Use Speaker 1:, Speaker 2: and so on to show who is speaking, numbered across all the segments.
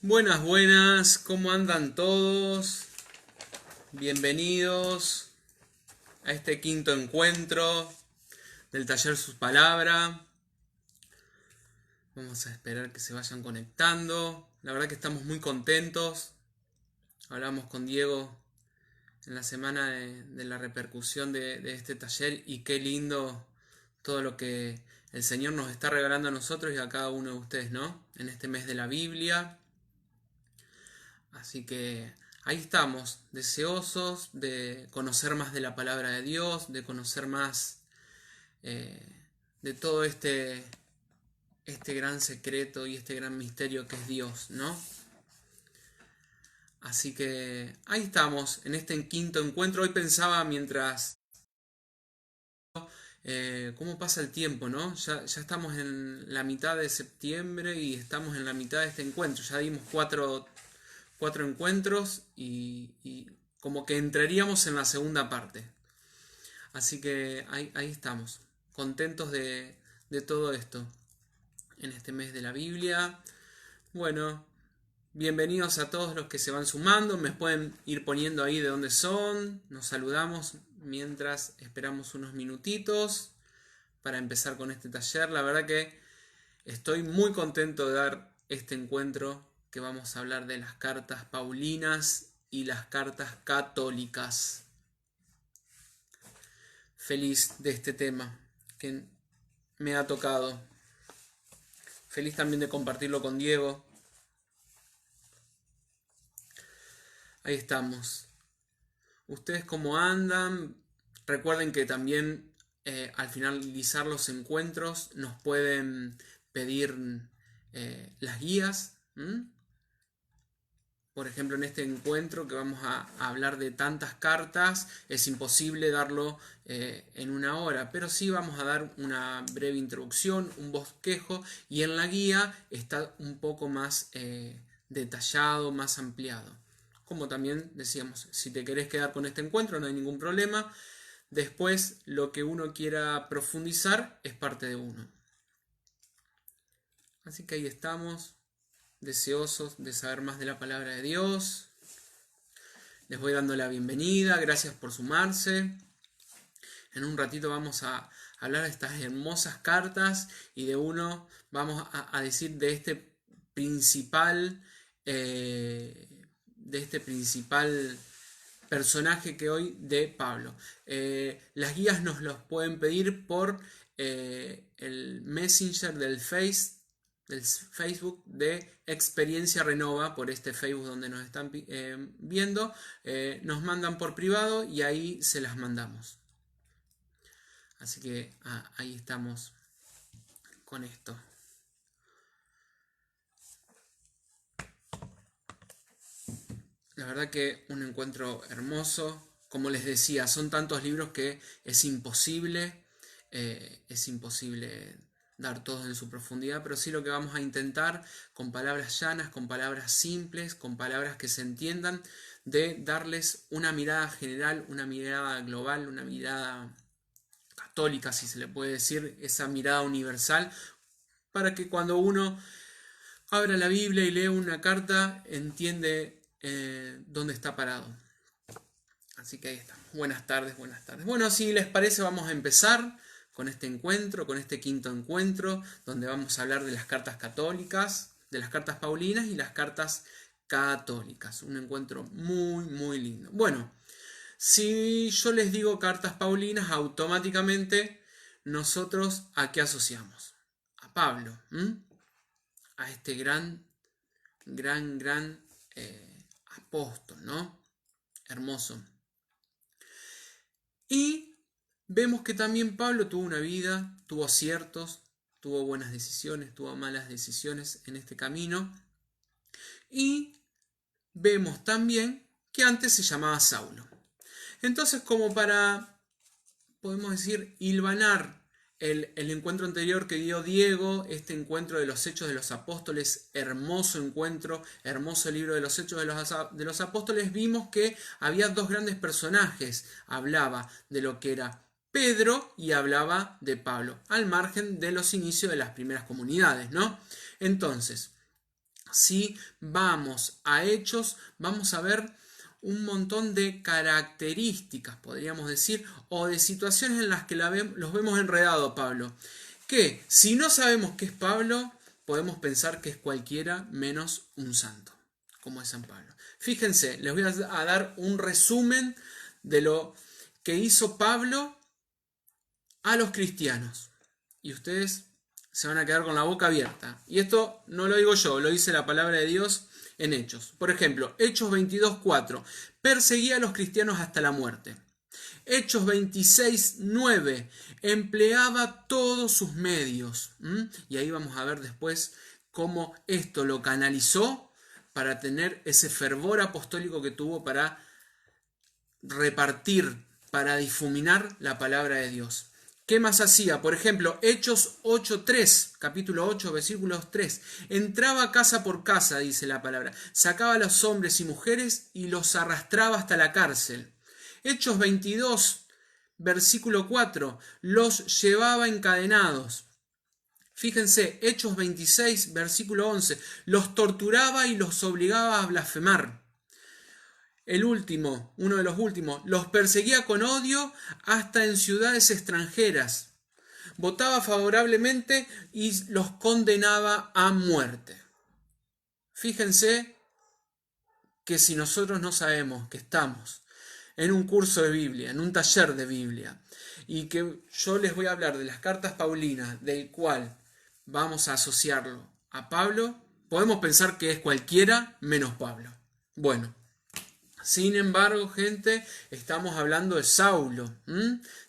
Speaker 1: Buenas, buenas, ¿cómo andan todos? Bienvenidos a este quinto encuentro del taller Sus Palabras. Vamos a esperar que se vayan conectando. La verdad que estamos muy contentos. Hablamos con Diego en la semana de la repercusión de este taller y qué lindo todo lo que el Señor nos está regalando a nosotros y a cada uno de ustedes, ¿no? En este mes de la Biblia. Así que ahí estamos, deseosos de conocer más de la palabra de Dios, de conocer más de todo este gran secreto y este gran misterio que es Dios, ¿no? Así que ahí estamos, en este quinto encuentro. Hoy pensaba mientras cómo pasa el tiempo, ¿no? Ya estamos en la mitad de septiembre y estamos en la mitad de este encuentro. Ya dimos cuatro encuentros y como que entraríamos en la segunda parte. Así que ahí estamos, contentos de todo esto en este mes de la Biblia. Bueno, bienvenidos a todos los que se van sumando, me pueden ir poniendo ahí de dónde son, nos saludamos mientras esperamos unos minutitos para empezar con este taller. La verdad que estoy muy contento de dar este encuentro que vamos a hablar de las cartas paulinas y las cartas católicas. Feliz de este tema que me ha tocado. Feliz también de compartirlo con Diego. Ahí estamos. ¿Ustedes cómo andan? Recuerden que también al finalizar los encuentros nos pueden pedir las guías. Por ejemplo, en este encuentro que vamos a hablar de tantas cartas, es imposible darlo en una hora, pero sí vamos a dar una breve introducción, un bosquejo, y en la guía está un poco más detallado, más ampliado. Como también decíamos, si te querés quedar con este encuentro no hay ningún problema. Después, lo que uno quiera profundizar es parte de uno. Así que ahí estamos, deseosos de saber más de la palabra de Dios. Les voy dando la bienvenida, gracias por sumarse. En un ratito vamos a hablar de estas hermosas cartas y de uno vamos a decir de este principal personaje que hoy de Pablo. Las guías nos los pueden pedir por el Messenger del Facebook de Experiencia Renova, por este Facebook donde nos están viendo, nos mandan por privado y ahí se las mandamos. Así que ahí estamos con esto. La verdad que un encuentro hermoso. Como les decía, son tantos libros que es imposible dar todos en su profundidad, pero sí lo que vamos a intentar con palabras llanas, con palabras simples, con palabras que se entiendan, de darles una mirada general, una mirada global, una mirada católica, si se le puede decir, esa mirada universal, para que cuando uno abra la Biblia y lee una carta, entiende dónde está parado. Así que ahí está. Buenas tardes, buenas tardes. Bueno, si les parece, vamos a empezar con este encuentro, con este quinto encuentro, donde vamos a hablar de las cartas católicas, de las cartas paulinas y las cartas católicas. Un encuentro muy, muy lindo. Bueno, si yo les digo cartas paulinas, automáticamente nosotros ¿a qué asociamos? A Pablo, a este gran apóstol, ¿no? Hermoso. Y vemos que también Pablo tuvo una vida, tuvo aciertos, tuvo buenas decisiones, tuvo malas decisiones en este camino. Y vemos también que antes se llamaba Saulo. Entonces, como para, podemos decir, hilvanar el encuentro anterior que dio Diego, este encuentro de los Hechos de los Apóstoles, hermoso encuentro, hermoso libro de los Hechos de los Apóstoles, vimos que había dos grandes personajes. Hablaba de lo que era Pedro y hablaba de Pablo, al margen de los inicios de las primeras comunidades, ¿no? Entonces, Si vamos a Hechos, vamos a ver un montón de características, podríamos decir, o de situaciones en las que los vemos enredados, Pablo. Que si no sabemos qué es Pablo, podemos pensar que es cualquiera menos un santo, como es San Pablo. Fíjense, les voy a dar un resumen de lo que hizo Pablo a los cristianos. Y ustedes se van a quedar con la boca abierta. Y esto no lo digo yo, lo dice la palabra de Dios en Hechos. Por ejemplo, Hechos 22:4, perseguía a los cristianos hasta la muerte. Hechos 26:9, empleaba todos sus medios. Y ahí vamos a ver después cómo esto lo canalizó para tener ese fervor apostólico que tuvo para repartir, para difuminar la palabra de Dios. ¿Qué más hacía? Por ejemplo, Hechos 8:3, capítulo 8, versículos 3. Entraba casa por casa, dice la palabra. Sacaba a los hombres y mujeres y los arrastraba hasta la cárcel. Hechos 22, versículo 4. Los llevaba encadenados. Fíjense, Hechos 26, versículo 11. Los torturaba y los obligaba a blasfemar. El último, uno de los últimos, los perseguía con odio hasta en ciudades extranjeras. Votaba favorablemente y los condenaba a muerte. Fíjense que si nosotros no sabemos que estamos en un curso de Biblia, en un taller de Biblia, y que yo les voy a hablar de las cartas paulinas, del cual vamos a asociarlo a Pablo, podemos pensar que es cualquiera menos Pablo. Bueno. Sin embargo, gente, estamos hablando de Saulo,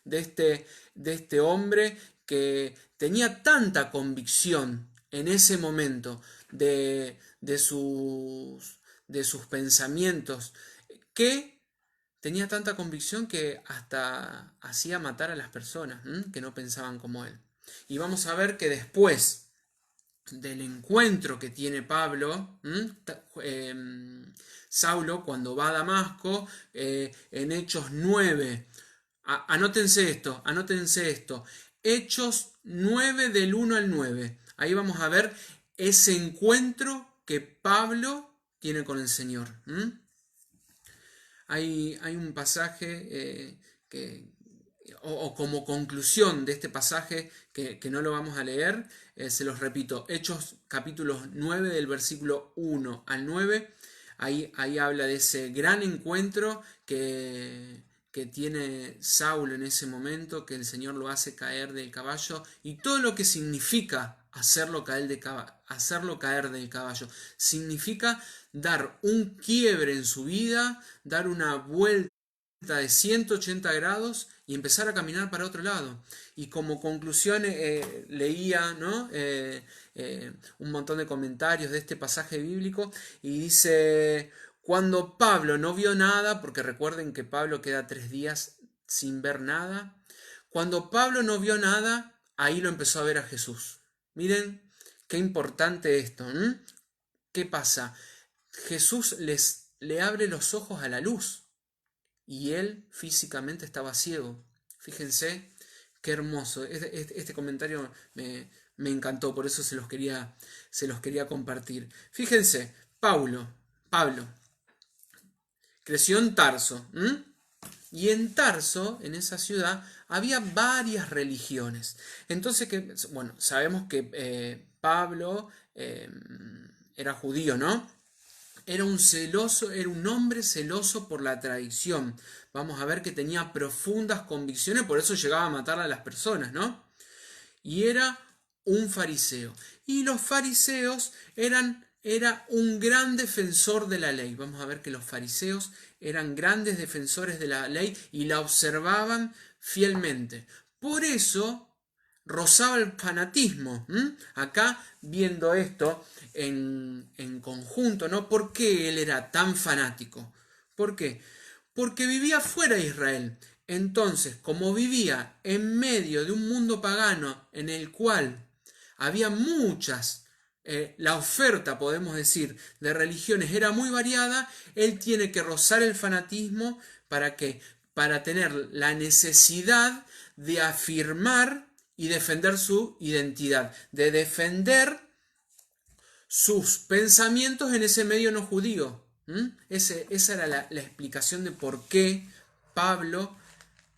Speaker 1: de este hombre que tenía tanta convicción en ese momento de sus pensamientos, que tenía tanta convicción que hasta hacía matar a las personas que no pensaban como él. Y vamos a ver que después del encuentro que tiene Pablo, Saulo, cuando va a Damasco, en Hechos 9, anótense esto, Hechos 9 del 1 al 9, ahí vamos a ver ese encuentro que Pablo tiene con el Señor. Hay un pasaje o como conclusión de este pasaje que no lo vamos a leer, se los repito, Hechos capítulos 9 del versículo 1 al 9, ahí habla de ese gran encuentro que tiene Saulo en ese momento, que el Señor lo hace caer del caballo y todo lo que significa hacerlo caer del caballo. Significa dar un quiebre en su vida, dar una vuelta de 180 grados y empezar a caminar para otro lado. Y como conclusión leía, ¿no? Un montón de comentarios de este pasaje bíblico y dice, cuando Pablo no vio nada, porque recuerden que Pablo queda 3 días sin ver nada, cuando Pablo no vio nada, ahí lo empezó a ver a Jesús. Miren qué importante esto. ¿Qué pasa? Jesús le abre los ojos a la luz. Y él físicamente estaba ciego. Fíjense qué hermoso. Este comentario me encantó, por eso se los quería compartir. Fíjense, Pablo creció en Tarso. Y en Tarso, en esa ciudad, había varias religiones. Entonces, sabemos que Pablo era judío, ¿no? Era un hombre celoso por la tradición. Vamos a ver que tenía profundas convicciones, por eso llegaba a matar a las personas, ¿no? Y era un fariseo. Y los fariseos era un gran defensor de la ley. Vamos a ver que los fariseos eran grandes defensores de la ley y la observaban fielmente. Por eso rozaba el fanatismo. Acá viendo esto en conjunto, ¿no? ¿Por qué él era tan fanático? ¿Por qué? Porque vivía fuera de Israel. Entonces, como vivía en medio de un mundo pagano en el cual había muchas, la oferta, podemos decir, de religiones era muy variada, él tiene que rozar el fanatismo ¿para qué? Para tener la necesidad de afirmar y defender su identidad, de defender sus pensamientos en ese medio no judío. Esa era la explicación de por qué Pablo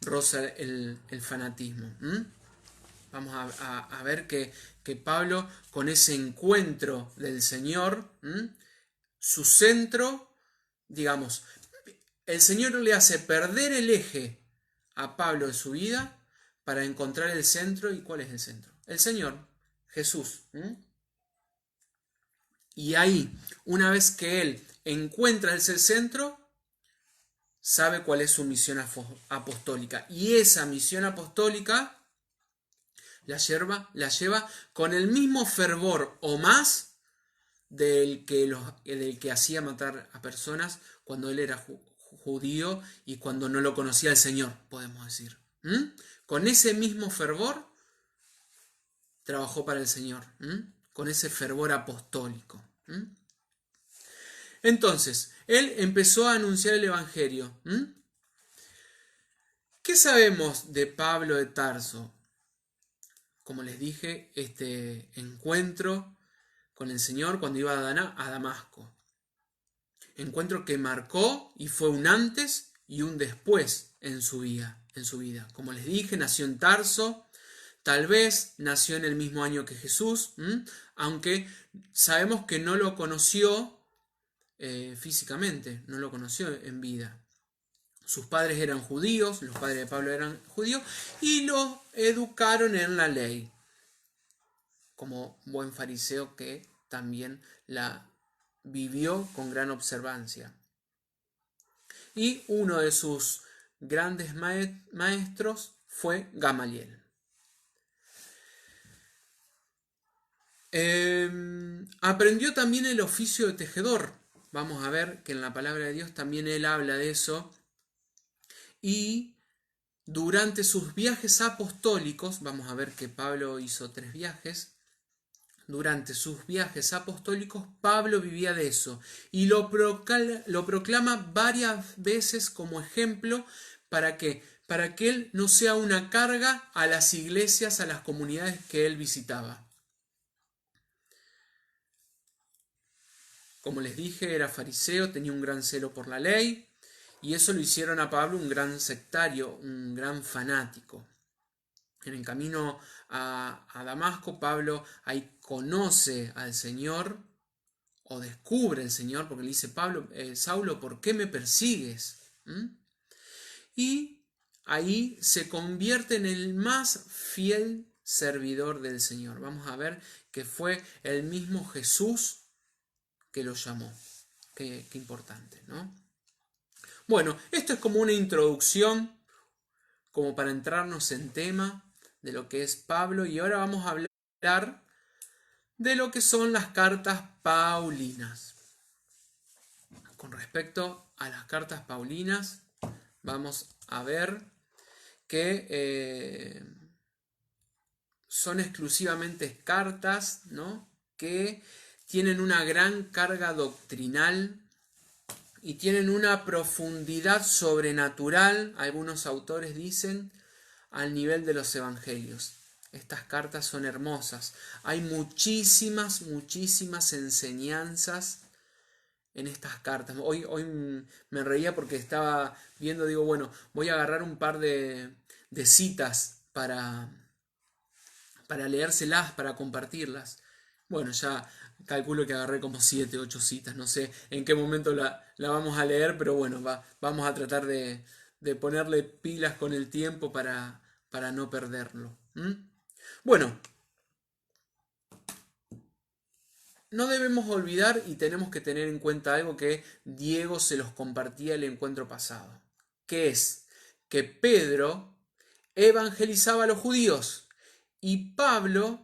Speaker 1: roza el fanatismo. Vamos a ver que Pablo, con ese encuentro del Señor, su centro, digamos, el Señor le hace perder el eje a Pablo en su vida para encontrar el centro. ¿Y cuál es el centro? El Señor, Jesús. Y ahí, una vez que él encuentra ese centro, sabe cuál es su misión apostólica. Y esa misión apostólica la lleva con el mismo fervor o más del que hacía matar a personas cuando él era judío y cuando no lo conocía el Señor, podemos decir. Con ese mismo fervor trabajó para el Señor, con ese fervor apostólico. Entonces, él empezó a anunciar el Evangelio. ¿Qué sabemos de Pablo de Tarso? Como les dije, este encuentro con el Señor cuando iba a Damasco. Encuentro que marcó y fue un antes y un después en su vida. Como les dije, nació en Tarso. Tal vez nació en el mismo año que Jesús, aunque sabemos que no lo conoció físicamente, no lo conoció en vida. Sus padres eran judíos, los padres de Pablo eran judíos, y lo educaron en la ley, como buen fariseo que también la vivió con gran observancia. Y uno de sus grandes maestros fue Gamaliel. Aprendió también el oficio de tejedor. Vamos a ver que en la palabra de Dios también él habla de eso. Y durante sus viajes apostólicos, vamos a ver que Pablo hizo 3 viajes. Durante sus viajes apostólicos, Pablo vivía de eso y lo proclama varias veces como ejemplo para que él no sea una carga a las iglesias, a las comunidades que él visitaba. Como les dije, era fariseo, tenía un gran celo por la ley, y eso lo hicieron a Pablo un gran sectario, un gran fanático. En el camino a Damasco, Pablo ahí conoce al Señor, o descubre al Señor, porque le dice, Saulo, ¿por qué me persigues? Y ahí se convierte en el más fiel servidor del Señor. Vamos a ver que fue el mismo Jesús que lo llamó. Qué importante, ¿no? Bueno, esto es como una introducción, como para entrarnos en tema de lo que es Pablo, y ahora vamos a hablar de lo que son las cartas paulinas. Con respecto a las cartas paulinas, vamos a ver que son exclusivamente cartas, ¿no?, que tienen una gran carga doctrinal y tienen una profundidad sobrenatural, algunos autores dicen, al nivel de los evangelios. Estas cartas son hermosas. Hay muchísimas enseñanzas en estas cartas. Hoy me reía porque estaba viendo, digo, bueno, voy a agarrar un par de citas para leérselas, para compartirlas. Bueno, ya calculo que agarré como 7, 8 citas, no sé en qué momento la vamos a leer, pero bueno, vamos a tratar de ponerle pilas con el tiempo para no perderlo. Bueno, no debemos olvidar y tenemos que tener en cuenta algo que Diego se los compartía el encuentro pasado, que es que Pedro evangelizaba a los judíos y Pablo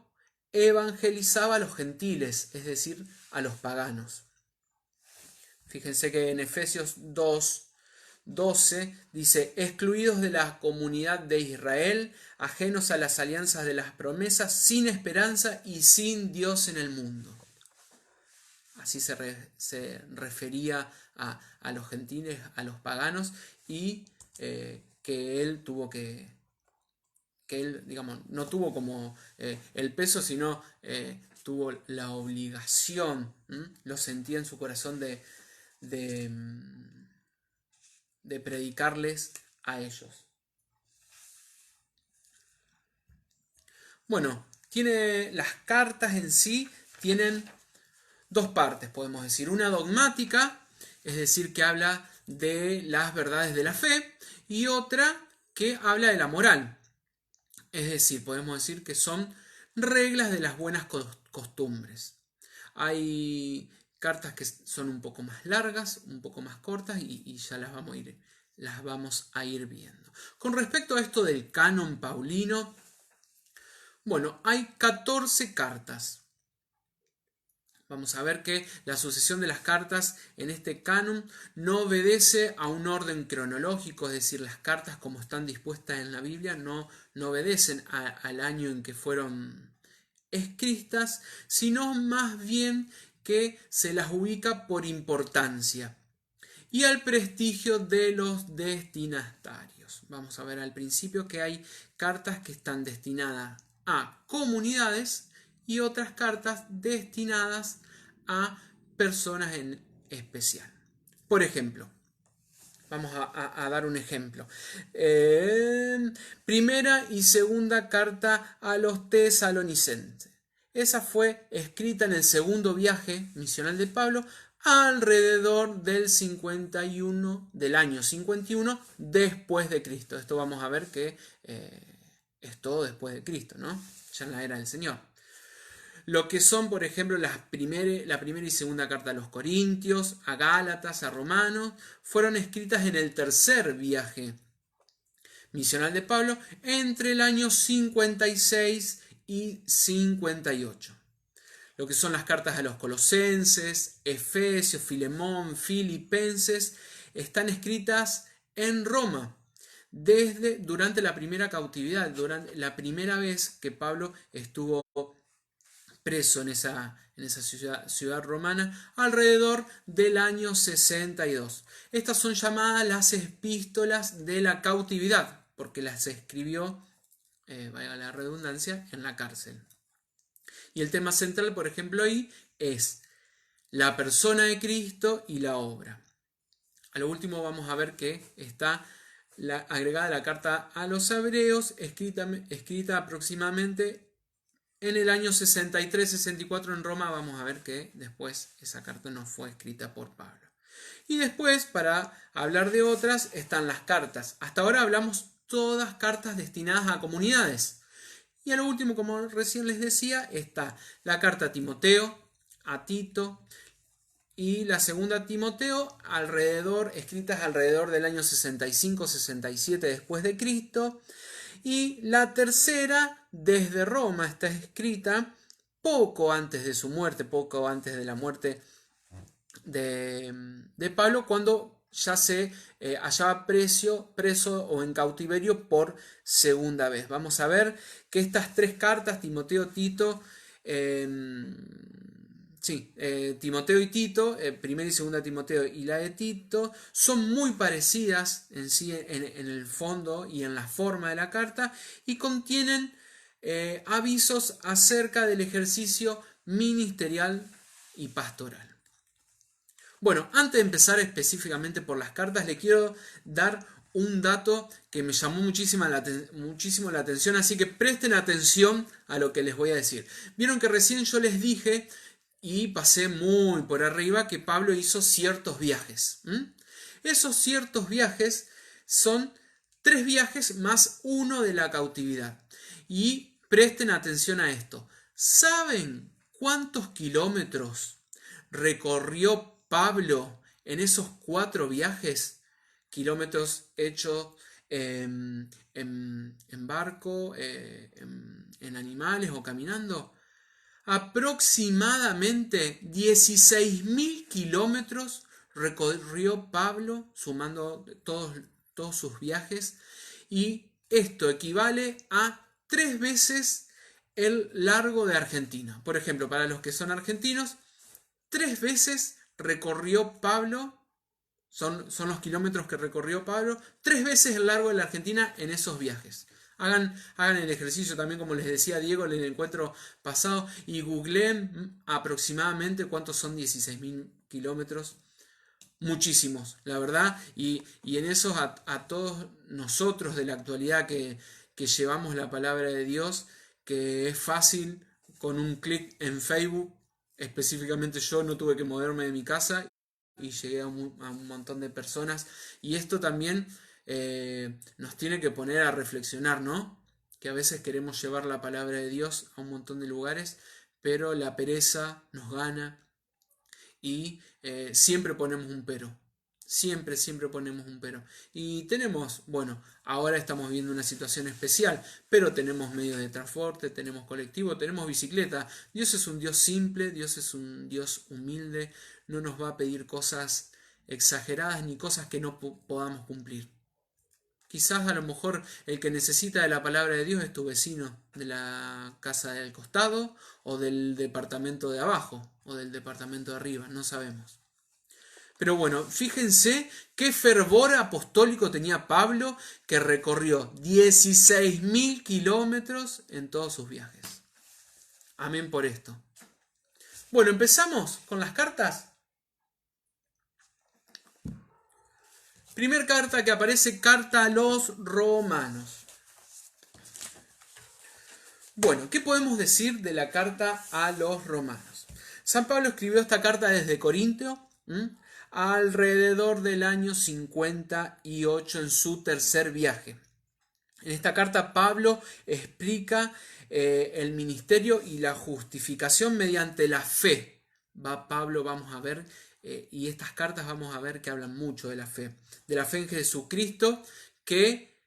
Speaker 1: evangelizaba a los gentiles, es decir, a los paganos. Fíjense que en Efesios 2:12 dice, excluidos de la comunidad de Israel, ajenos a las alianzas de las promesas, sin esperanza y sin Dios en el mundo. Así se refería a los gentiles, a los paganos, y que él tuvo que él, digamos, no tuvo como el peso, sino tuvo la obligación, lo sentía en su corazón de predicarles a ellos. Bueno, las cartas en sí tienen dos partes, podemos decir. Una dogmática, es decir, que habla de las verdades de la fe, y otra que habla de la moral. Es decir, podemos decir que son reglas de las buenas costumbres. Hay cartas que son un poco más largas, un poco más cortas, y ya las vamos a ir viendo. Con respecto a esto del canon paulino, bueno, hay 14 cartas. Vamos a ver que la sucesión de las cartas en este canon no obedece a un orden cronológico, es decir, las cartas como están dispuestas en la Biblia no obedecen al año en que fueron escritas, sino más bien que se las ubica por importancia y al prestigio de los destinatarios. Vamos a ver al principio que hay cartas que están destinadas a comunidades y otras cartas destinadas a personas en especial. Por ejemplo, vamos a dar un ejemplo. Primera y segunda carta a los tesalonicenses. Esa fue escrita en el segundo viaje misional de Pablo alrededor del año 51 después de Cristo. Esto vamos a ver que es todo después de Cristo, ¿no? Ya en la era del Señor. Lo que son, por ejemplo, la primera y segunda carta a los Corintios, a Gálatas, a Romanos, fueron escritas en el tercer viaje misional de Pablo entre el año 56 y 58. Lo que son las cartas a los Colosenses, Efesios, Filemón, Filipenses, están escritas en Roma durante la primera cautividad, durante la primera vez que Pablo estuvo preso en esa ciudad romana, alrededor del año 62. Estas son llamadas las epístolas de la cautividad, porque las escribió, valga la redundancia, en la cárcel. Y el tema central, por ejemplo, ahí es la persona de Cristo y la obra. A lo último vamos a ver que está agregada la carta a los hebreos, escrita aproximadamente en el año 63-64 en Roma. Vamos a ver que después esa carta no fue escrita por Pablo. Y después, para hablar de otras, están las cartas. Hasta ahora hablamos todas cartas destinadas a comunidades. Y a lo último, como recién les decía, está la carta a Timoteo, a Tito y la segunda a Timoteo, escritas alrededor del año 65-67 después de Cristo. Y la tercera, desde Roma, está escrita poco antes de su muerte, poco antes de la muerte de Pablo, cuando ya se hallaba preso o en cautiverio por segunda vez. Vamos a ver que estas tres cartas, Timoteo, Tito, Timoteo y Tito, primera y segunda Timoteo y la de Tito, son muy parecidas en sí en el fondo y en la forma de la carta, y contienen avisos acerca del ejercicio ministerial y pastoral. Bueno, antes de empezar específicamente por las cartas, le quiero dar un dato que me llamó muchísimo la atención, así que presten atención a lo que les voy a decir. Vieron que recién yo les dije, y pasé muy por arriba, que Pablo hizo ciertos viajes. Esos ciertos viajes son 3 viajes más uno de la cautividad. Y presten atención a esto. ¿Saben cuántos kilómetros recorrió Pablo en esos 4 viajes? Kilómetros hechos en barco, en animales o caminando. Aproximadamente 16.000 kilómetros recorrió Pablo, sumando todos sus viajes, y esto equivale a 3 veces el largo de Argentina. Por ejemplo, para los que son argentinos, 3 veces recorrió Pablo, son los kilómetros que recorrió Pablo, 3 veces el largo de la Argentina en esos viajes. Hagan el ejercicio también, como les decía Diego en el encuentro pasado, y googleen aproximadamente cuántos son 16.000 kilómetros. Muchísimos, la verdad, y en esos a todos nosotros de la actualidad que llevamos la palabra de Dios, que es fácil con un clic en Facebook, específicamente yo no tuve que moverme de mi casa y llegué a un montón de personas, y esto también nos tiene que poner a reflexionar, ¿no? Que a veces queremos llevar la palabra de Dios a un montón de lugares, pero la pereza nos gana y siempre ponemos un pero. Siempre ponemos un pero. Y tenemos, bueno, ahora estamos viendo una situación especial, pero tenemos medios de transporte, tenemos colectivo, tenemos bicicleta. Dios es un Dios simple, Dios es un Dios humilde, no nos va a pedir cosas exageradas ni cosas que no podamos cumplir. Quizás a lo mejor el que necesita de la palabra de Dios es tu vecino de la casa del costado o del departamento de abajo o del departamento de arriba, no sabemos. Pero bueno, fíjense qué fervor apostólico tenía Pablo, que recorrió 16.000 kilómetros en todos sus viajes. Amén por esto. Bueno, empezamos con las cartas. Primer carta que aparece, carta a los romanos. Bueno, ¿qué podemos decir de la carta a los romanos? San Pablo escribió esta carta desde Corintio, alrededor del año 58 en su tercer viaje. En esta carta Pablo explica el ministerio y la justificación mediante la fe. Pablo, vamos a ver, y estas cartas vamos a ver que hablan mucho de la fe en Jesucristo que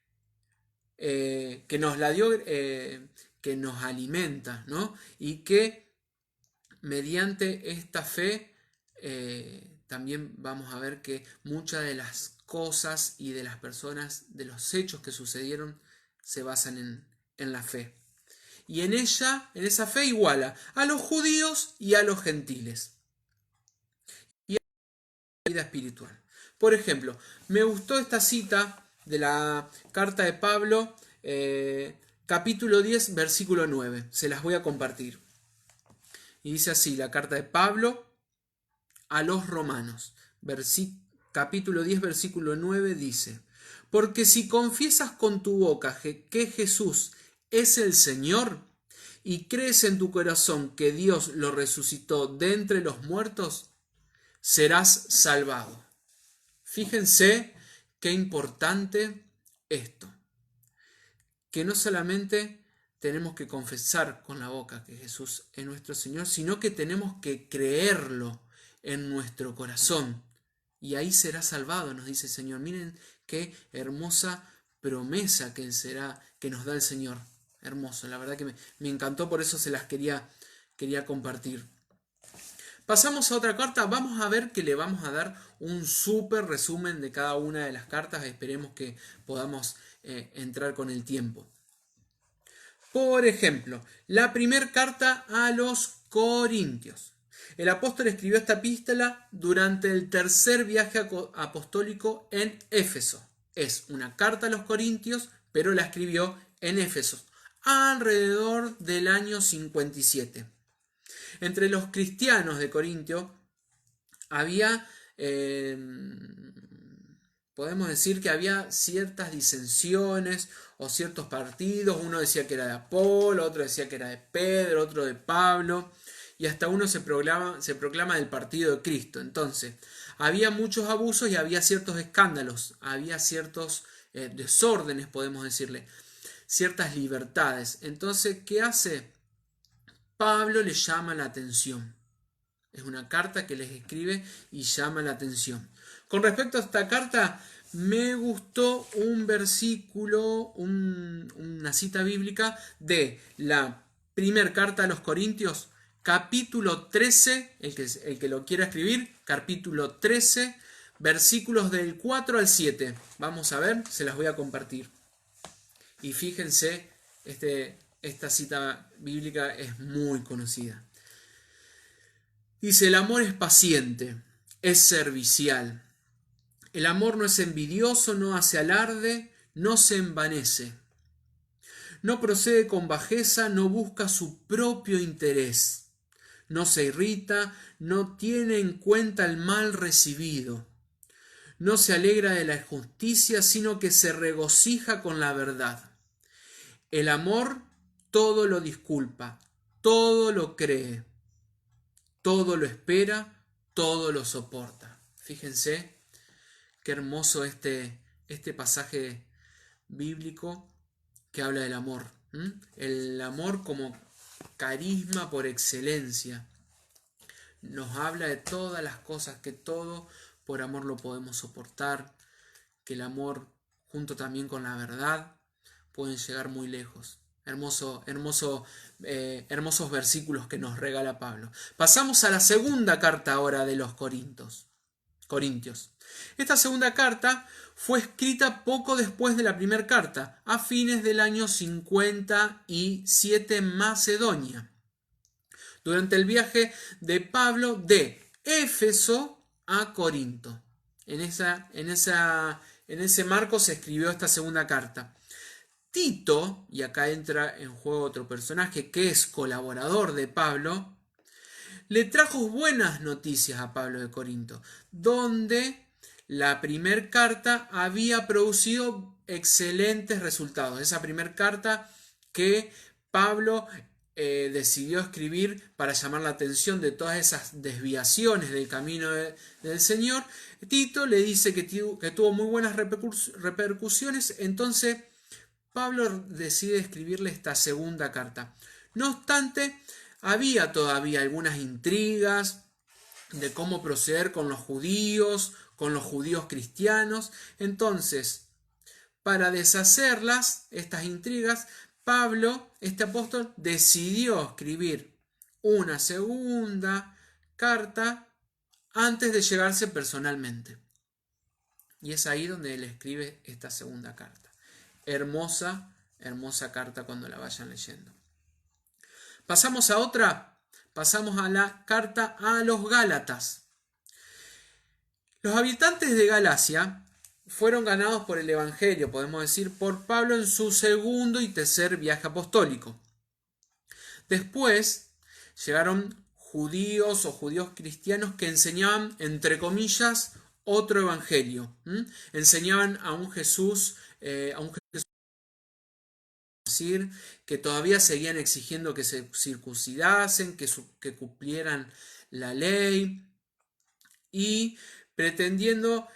Speaker 1: nos la dio, que nos alimenta, ¿no? Y que mediante esta fe también vamos a ver que muchas de las cosas y de las personas, de los hechos que sucedieron, se basan en la fe. Y en ella, en esa fe, iguala a los judíos y a los gentiles. Y a la vida espiritual. Por ejemplo, me gustó esta cita de la carta de Pablo, capítulo 10, versículo 9. Se las voy a compartir. Y dice así, la carta de Pablo a los romanos, capítulo 10, versículo 9 dice: porque si confiesas con tu boca que Jesús es el Señor y crees en tu corazón que Dios lo resucitó de entre los muertos, serás salvado. Fíjense qué importante esto, que no solamente tenemos que confesar con la boca que Jesús es nuestro Señor, sino que tenemos que creerlo en nuestro corazón. Y ahí será salvado, nos dice el Señor. Miren qué hermosa promesa que nos da el Señor. Hermoso, la verdad que me encantó, por eso se las quería compartir. Pasamos a otra carta, vamos a ver que le vamos a dar un súper resumen de cada una de las cartas, esperemos que podamos entrar con el tiempo. Por ejemplo, la primera carta a los Corintios. El apóstol escribió esta epístola durante el tercer viaje apostólico en Éfeso. Es una carta a los Corintios, pero la escribió en Éfeso, alrededor del año 57. Entre los cristianos de Corintio había, podemos decir que había ciertas disensiones o ciertos partidos. Uno decía que era de Apolo, otro decía que era de Pedro, otro de Pablo, y hasta uno se proclama del partido de Cristo. Entonces, había muchos abusos y había ciertos escándalos, había ciertos desórdenes, podemos decirle, ciertas libertades. Entonces, ¿qué hace? Pablo le llama la atención. Es una carta que les escribe y llama la atención. Con respecto a esta carta, me gustó un versículo, una cita bíblica de la primera carta a los Corintios, capítulo 13, el que lo quiera escribir, capítulo 13, versículos del 4 al 7. Vamos a ver, se las voy a compartir. Y fíjense, esta cita bíblica es muy conocida. Dice: el amor es paciente, es servicial. El amor no es envidioso, no hace alarde, no se envanece. no procede con bajeza, no busca su propio interés, no se irrita, no tiene en cuenta el mal recibido, no se alegra de la injusticia, sino que se regocija con la verdad. El amor todo lo disculpa, todo lo cree, todo lo espera, todo lo soporta. Fíjense qué hermoso este pasaje bíblico que habla del amor. El amor como carisma por excelencia. Nos habla de todas las cosas, que todo por amor lo podemos soportar, que el amor junto también con la verdad pueden llegar muy lejos. Hermosos versículos que nos regala Pablo. Pasamos a la segunda carta ahora de los Corintios. Esta segunda carta fue escrita poco después de la primera carta, a fines del año 57 en Macedonia, durante el viaje de Pablo de Éfeso a Corinto. En ese marco se escribió esta segunda carta. Tito, y acá entra en juego otro personaje que es colaborador de Pablo, le trajo buenas noticias a Pablo de Corinto, donde la primera carta había producido excelentes resultados. Esa primera carta que Pablo decidió escribir para llamar la atención de todas esas desviaciones del camino del Señor. Tito le dice que tuvo muy buenas repercusiones, entonces Pablo decide escribirle esta segunda carta. No obstante, había todavía algunas intrigas de cómo proceder con los judíos cristianos. Entonces, para deshacerlas, estas intrigas, Pablo, este apóstol, decidió escribir una segunda carta antes de llegarse personalmente. Y es ahí donde él escribe esta segunda carta. Hermosa carta cuando la vayan leyendo. Pasamos a la carta a los Gálatas. Los habitantes de Galacia fueron ganados por el Evangelio, podemos decir, por Pablo en su segundo y tercer viaje apostólico. Después llegaron judíos cristianos que enseñaban, entre comillas, otro evangelio. Enseñaban a un Jesús, decir, que todavía seguían exigiendo que se circuncidasen, que cumplieran la ley y pretendiendo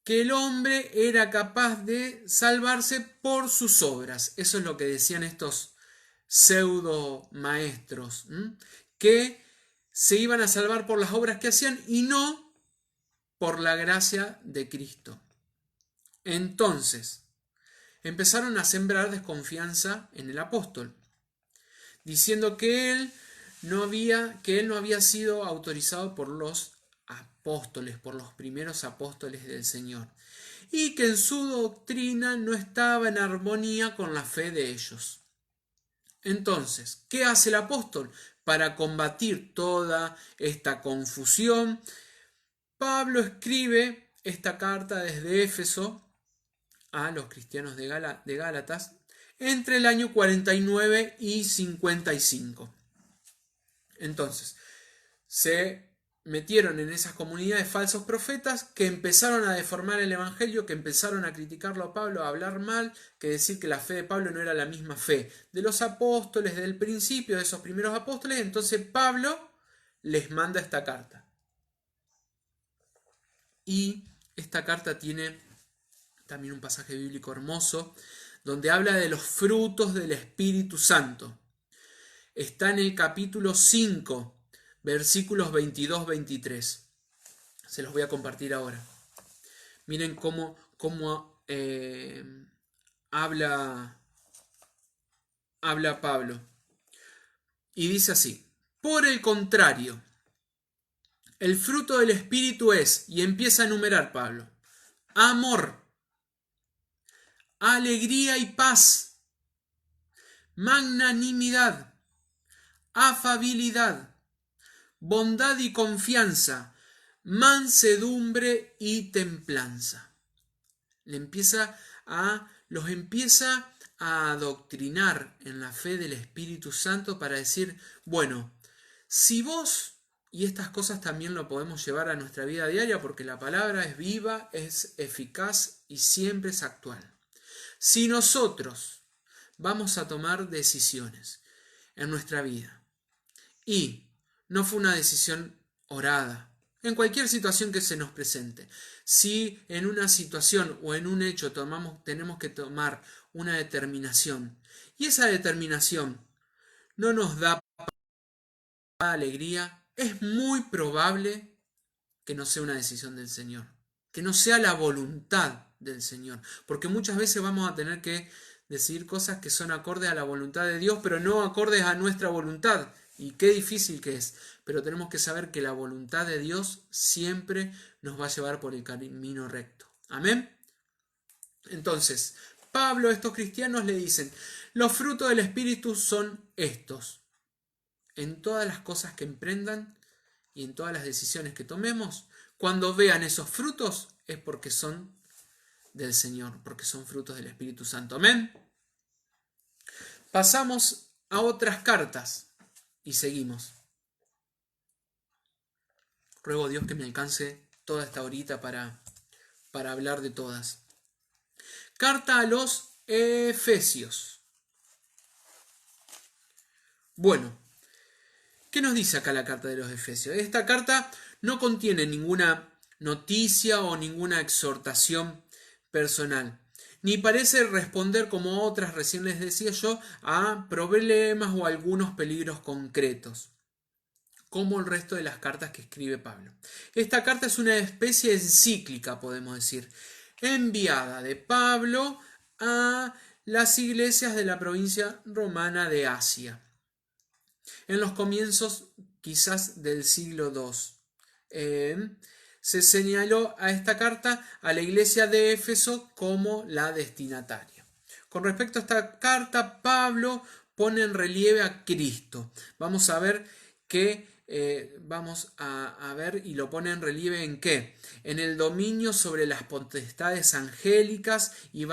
Speaker 1: que el hombre era capaz de salvarse por sus obras. Eso es lo que decían estos pseudo maestros, que se iban a salvar por las obras que hacían y no por la gracia de Cristo. Entonces, empezaron a sembrar desconfianza en el apóstol, diciendo que él no había sido autorizado por los apóstoles, por los primeros apóstoles del Señor, y que en su doctrina no estaba en armonía con la fe de ellos. Entonces, ¿qué hace el apóstol? Para combatir toda esta confusión, Pablo escribe esta carta desde Éfeso a los cristianos de Gálatas entre el año 49 y 55. Entonces, se metieron en esas comunidades falsos profetas que empezaron a deformar el evangelio, que empezaron a criticarlo a Pablo, a hablar mal, que decir que la fe de Pablo no era la misma fe de los apóstoles del principio, de esos primeros apóstoles. Entonces Pablo les manda esta carta. Y esta carta tiene también un pasaje bíblico hermoso donde habla de los frutos del Espíritu Santo. Está en el capítulo 5, versículos 22-23. Se los voy a compartir ahora. Miren cómo habla Pablo. Y dice así: por el contrario, el fruto del Espíritu es, y empieza a enumerar Pablo, amor, alegría y paz, magnanimidad, afabilidad, bondad y confianza, mansedumbre y templanza. Los empieza a adoctrinar en la fe del Espíritu Santo para decir, bueno, si vos, y estas cosas también lo podemos llevar a nuestra vida diaria porque la palabra es viva, es eficaz y siempre es actual. Si nosotros vamos a tomar decisiones en nuestra vida y no fue una decisión orada, en cualquier situación que se nos presente, si en una situación o en un hecho tenemos que tomar una determinación y esa determinación no nos da alegría, es muy probable que no sea una decisión del Señor, que no sea la voluntad del Señor, porque muchas veces vamos a tener que decir cosas que son acordes a la voluntad de Dios, pero no acordes a nuestra voluntad. Y qué difícil que es, pero tenemos que saber que la voluntad de Dios siempre nos va a llevar por el camino recto. Amén. Entonces, Pablo a estos cristianos le dicen, los frutos del Espíritu son estos. En todas las cosas que emprendan y en todas las decisiones que tomemos, cuando vean esos frutos es porque son del Señor, porque son frutos del Espíritu Santo. Amén. Pasamos a otras cartas y seguimos. Ruego a Dios que me alcance toda esta horita para hablar de todas. Carta a los Efesios. Bueno, ¿qué nos dice acá la carta de los Efesios? Esta carta no contiene ninguna noticia o ninguna exhortación personal, ni parece responder como otras, recién les decía yo, a problemas o algunos peligros concretos, como el resto de las cartas que escribe Pablo. Esta carta es una especie de encíclica, podemos decir, enviada de Pablo a las iglesias de la provincia romana de Asia, en los comienzos quizás del siglo II. Se señaló a esta carta a la iglesia de Éfeso como la destinataria. Con respecto a esta carta, Pablo pone en relieve a Cristo. Vamos a ver que vamos a ver y lo pone en relieve en qué, en el dominio sobre las potestades angélicas, y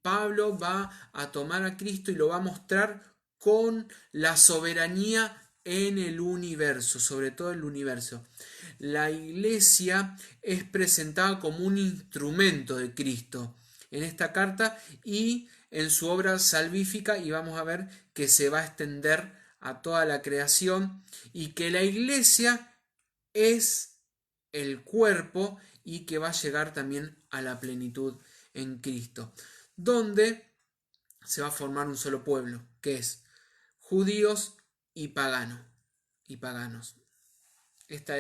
Speaker 1: Pablo va a tomar a Cristo y lo va a mostrar con la soberanía en el universo, sobre todo el universo. La iglesia es presentada como un instrumento de Cristo en esta carta y en su obra salvífica, y vamos a ver que se va a extender a toda la creación y que la iglesia es el cuerpo y que va a llegar también a la plenitud en Cristo, donde se va a formar un solo pueblo, que es judíos y paganos. Esta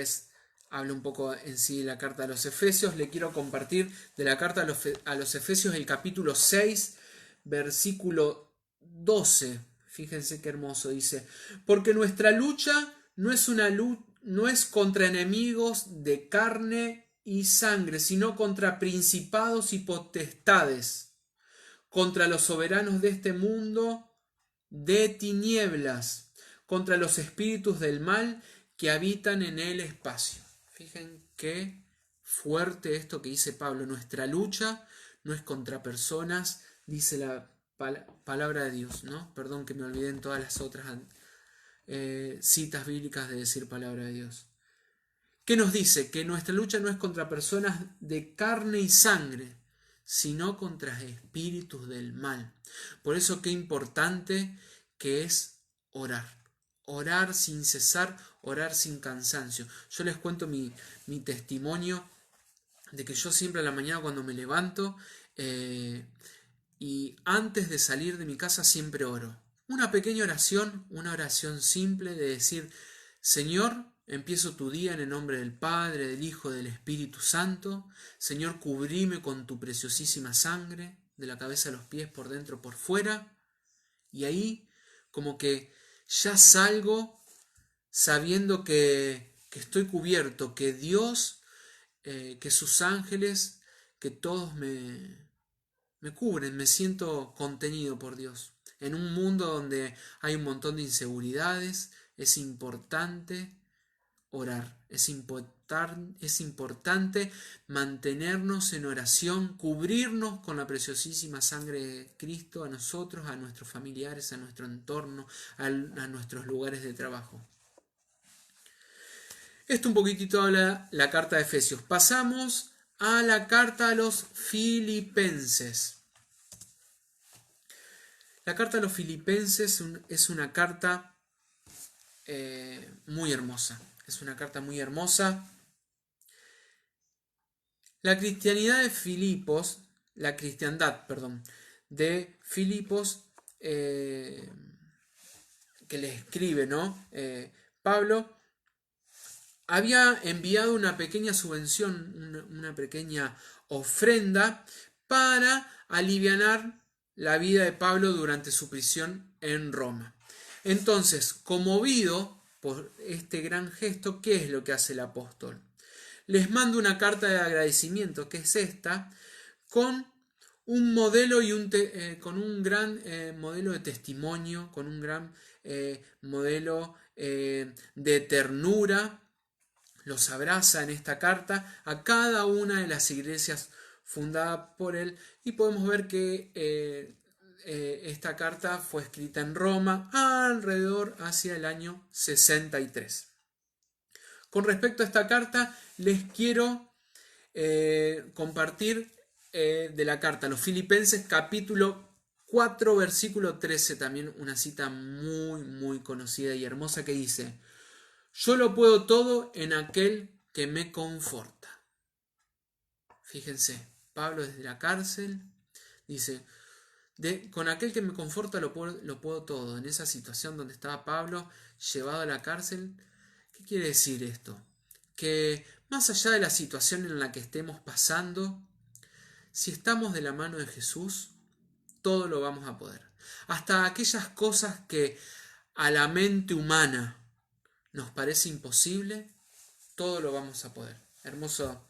Speaker 1: habla un poco en sí de la carta a los Efesios. Le quiero compartir de la carta a los Efesios el capítulo 6, versículo 12. Fíjense qué hermoso dice: porque nuestra lucha no es contra enemigos de carne y sangre, sino contra principados y potestades, contra los soberanos de este mundo de tinieblas, contra los espíritus del mal que habitan en el espacio. Fíjense qué fuerte esto que dice Pablo. Nuestra lucha no es contra personas, dice la palabra de Dios, ¿no? Perdón que me olvidé en todas las otras citas bíblicas de decir palabra de Dios. ¿Qué nos dice? Que nuestra lucha no es contra personas de carne y sangre, sino contra espíritus del mal. Por eso qué importante que es orar. Orar sin cesar, orar sin cansancio. Yo les cuento mi testimonio de que yo siempre a la mañana cuando me levanto y antes de salir de mi casa siempre oro. Una pequeña oración, una oración simple de decir: Señor, empiezo tu día en el nombre del Padre, del Hijo, del Espíritu Santo. Señor, cubrime con tu preciosísima sangre, de la cabeza a los pies, por dentro, por fuera. Y ahí como que ya salgo sabiendo que estoy cubierto, que Dios, que sus ángeles, que todos me cubren, me siento contenido por Dios. En un mundo donde hay un montón de inseguridades, es importante orar. Es importante mantenernos en oración, cubrirnos con la preciosísima sangre de Cristo a nosotros, a nuestros familiares, a nuestro entorno, a nuestros lugares de trabajo. Esto un poquitito habla la carta de Efesios. Pasamos a la carta a los Filipenses. La carta a los Filipenses es una carta muy hermosa. Es una carta muy hermosa. La cristiandad de Filipos, que le escribe, ¿no? Pablo, había enviado una pequeña subvención, una pequeña ofrenda para alivianar la vida de Pablo durante su prisión en Roma. Entonces, conmovido por este gran gesto, ¿qué es lo que hace el apóstol? Les manda una carta de agradecimiento, que es esta, con un modelo y con un gran modelo de testimonio, con un gran modelo de ternura. Los abraza en esta carta a cada una de las iglesias fundadas por él, y podemos ver que esta carta fue escrita en Roma alrededor hacia el año 63. Con respecto a esta carta, les quiero compartir de la carta a los Filipenses, capítulo 4, versículo 13, también una cita muy, muy conocida y hermosa que dice: yo lo puedo todo en aquel que me conforta. Fíjense, Pablo desde la cárcel dice: con aquel que me conforta lo puedo todo. En esa situación donde estaba Pablo llevado a la cárcel, ¿qué quiere decir esto? Que más allá de la situación en la que estemos pasando, si estamos de la mano de Jesús, todo lo vamos a poder. Hasta aquellas cosas que a la mente humana nos parece imposible, todo lo vamos a poder. Hermosa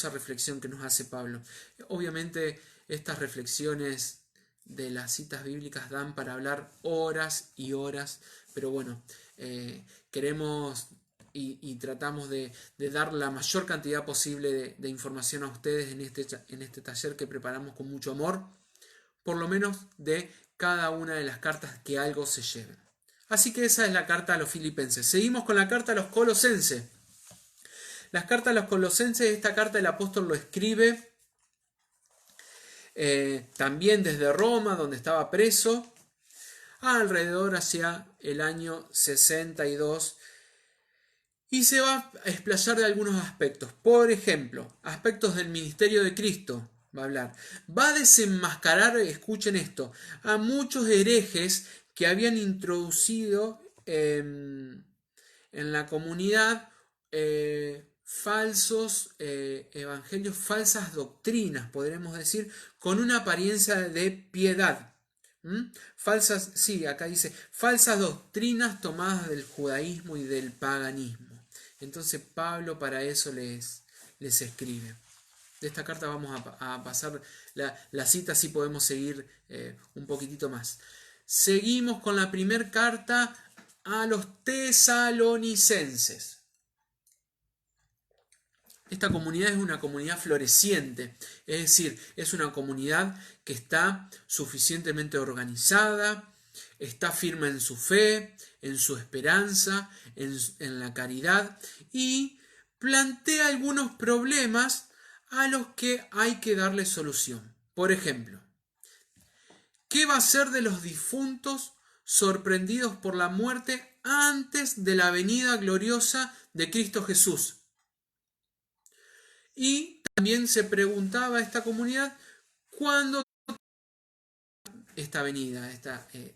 Speaker 1: reflexión que nos hace Pablo. Obviamente estas reflexiones de las citas bíblicas dan para hablar horas y horas, pero bueno, queremos y tratamos de dar la mayor cantidad posible de información a ustedes en este taller que preparamos con mucho amor, por lo menos de cada una de las cartas, que algo se lleven. Así que esa es la carta a los Filipenses. Seguimos con la carta a los Colosenses. Las cartas a los Colosenses, esta carta el apóstol lo escribe también desde Roma, donde estaba preso, alrededor hacia el año 62, y se va a explayar de algunos aspectos. Por ejemplo, aspectos del ministerio de Cristo. Va a hablar. Va a desenmascarar, escuchen esto, a muchos herejes que habían introducido en la comunidad falsos evangelios, falsas doctrinas, podremos decir, con una apariencia de piedad. Falsas, sí, acá dice, falsas doctrinas tomadas del judaísmo y del paganismo. Entonces Pablo para eso les escribe. De esta carta vamos a pasar la cita, así podemos seguir un poquitito más. Seguimos con la primera carta a los tesalonicenses. Esta comunidad es una comunidad floreciente, es decir, es una comunidad que está suficientemente organizada, está firme en su fe, en su esperanza, en la caridad, y plantea algunos problemas a los que hay que darle solución. Por ejemplo, ¿qué va a ser de los difuntos sorprendidos por la muerte antes de la venida gloriosa de Cristo Jesús? Y también se preguntaba a esta comunidad cuándo esta venida,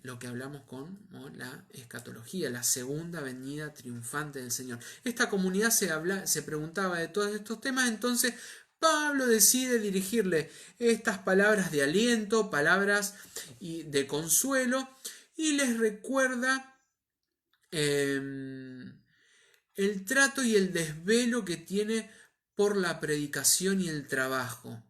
Speaker 1: lo que hablamos con, ¿no?, la escatología, la segunda venida triunfante del Señor. Esta comunidad se preguntaba de todos estos temas, entonces Pablo decide dirigirle estas palabras de aliento, palabras de consuelo, y les recuerda el trato y el desvelo que tiene por la predicación y el trabajo.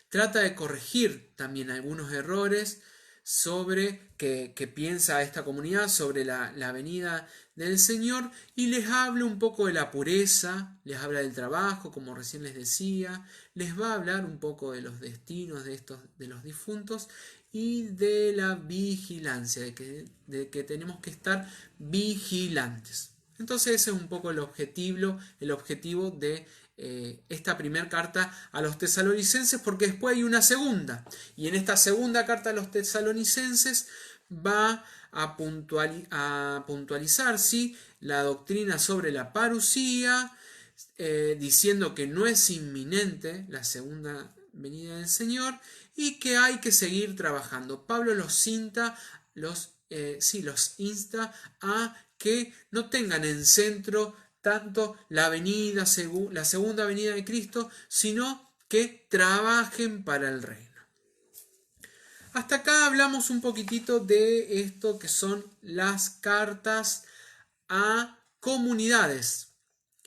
Speaker 1: Trata de corregir también algunos errores, sobre que piensa esta comunidad sobre la venida del Señor, y les habla un poco de la pureza, les habla del trabajo, como recién les decía, les va a hablar un poco de los destinos de los difuntos y de la vigilancia, de que tenemos que estar vigilantes. Entonces ese es un poco el objetivo de esta primera carta a los tesalonicenses, porque después hay una segunda, y en esta segunda carta a los tesalonicenses va a puntualizar, ¿sí?, la doctrina sobre la parusía, diciendo que no es inminente la segunda venida del Señor y que hay que seguir trabajando. Pablo los insta a que no tengan en centro tanto la segunda venida de Cristo, sino que trabajen para el reino. Hasta acá hablamos un poquitito de esto que son las cartas a comunidades.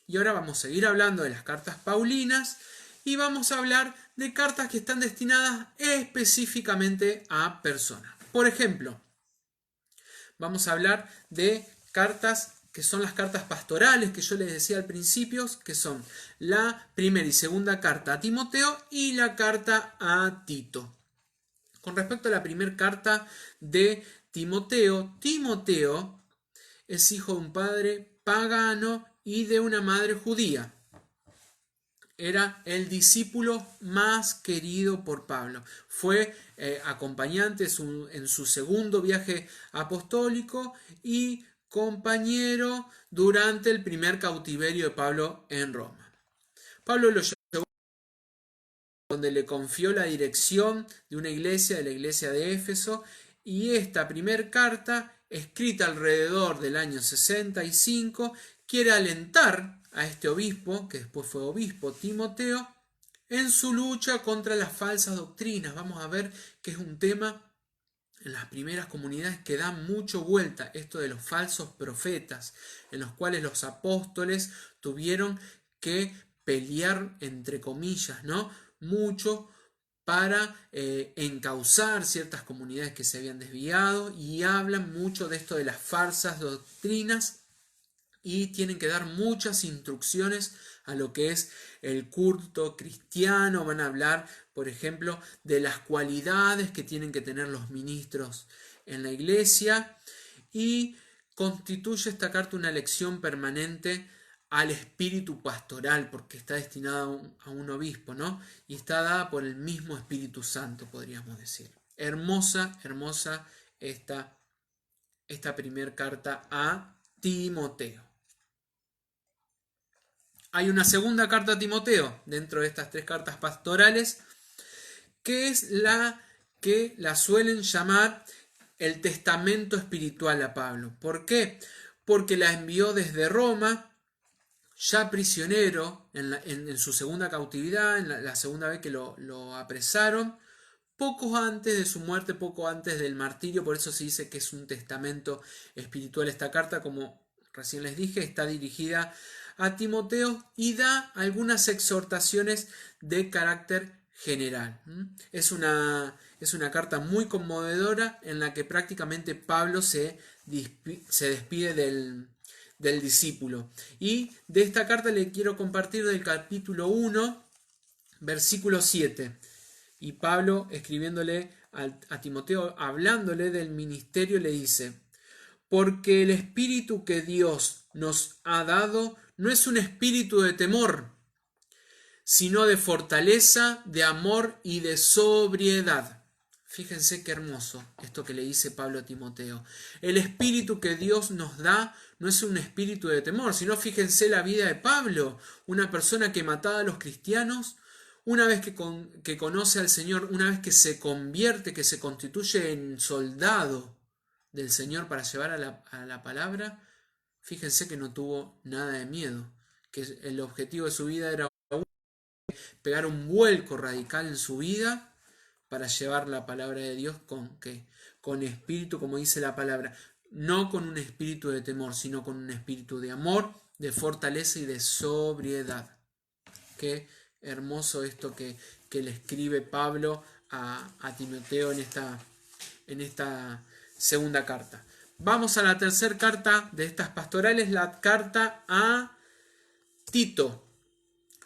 Speaker 1: Y ahora vamos a seguir hablando de las cartas paulinas y vamos a hablar de cartas que están destinadas específicamente a personas. Por ejemplo, vamos a hablar de cartas que son las cartas pastorales que yo les decía al principio, que son la primera y segunda carta a Timoteo y la carta a Tito. Con respecto a la primera carta de Timoteo, Timoteo es hijo de un padre pagano y de una madre judía. Era el discípulo más querido por Pablo. Fue acompañante en su segundo viaje apostólico y compañero durante el primer cautiverio de Pablo en Roma. Pablo lo llevó donde le confió la dirección de una iglesia, de la iglesia de Éfeso, y esta primera carta, escrita alrededor del año 65, quiere alentar a este obispo, que después fue obispo, Timoteo, en su lucha contra las falsas doctrinas. Vamos a ver que es un tema en las primeras comunidades que da mucho vuelta, esto de los falsos profetas, en los cuales los apóstoles tuvieron que pelear, entre comillas, ¿no?, mucho para encauzar ciertas comunidades que se habían desviado, y hablan mucho de esto de las falsas doctrinas y tienen que dar muchas instrucciones a lo que es el culto cristiano. Van a hablar, por ejemplo, de las cualidades que tienen que tener los ministros en la iglesia, y constituye esta carta una lección permanente al espíritu pastoral, porque está destinada a un obispo, ¿no? Y está dada por el mismo Espíritu Santo, podríamos decir. Hermosa esta primera carta a Timoteo. Hay una segunda carta a Timoteo dentro de estas tres cartas pastorales, que es la que la suelen llamar el testamento espiritual a Pablo. ¿Por qué? Porque la envió desde Roma, ya prisionero en su segunda cautividad, en la segunda vez que lo apresaron, poco antes de su muerte, poco antes del martirio. Por eso se dice que es un testamento espiritual esta carta. Como recién les dije, está dirigida a Timoteo y da algunas exhortaciones de carácter general. Es una carta muy conmovedora en la que prácticamente Pablo se despide del discípulo. Y de esta carta le quiero compartir del capítulo 1, versículo 7. Y Pablo, escribiéndole a Timoteo, hablándole del ministerio, le dice: porque el espíritu que Dios nos ha dado no es un espíritu de temor, sino de fortaleza, de amor y de sobriedad. Fíjense qué hermoso esto que le dice Pablo a Timoteo. El espíritu que Dios nos da no es un espíritu de temor, sino fíjense la vida de Pablo, una persona que mataba a los cristianos. Una vez que conoce al Señor, una vez que se convierte, que se constituye en soldado del Señor para llevar a la palabra, fíjense que no tuvo nada de miedo, que el objetivo de su vida era pegar un vuelco radical en su vida para llevar la palabra de Dios con espíritu, como dice la palabra, no con un espíritu de temor, sino con un espíritu de amor, de fortaleza y de sobriedad. Qué hermoso esto que le escribe Pablo a Timoteo en en esta segunda carta. Vamos a la tercera carta de estas pastorales, la carta a Tito.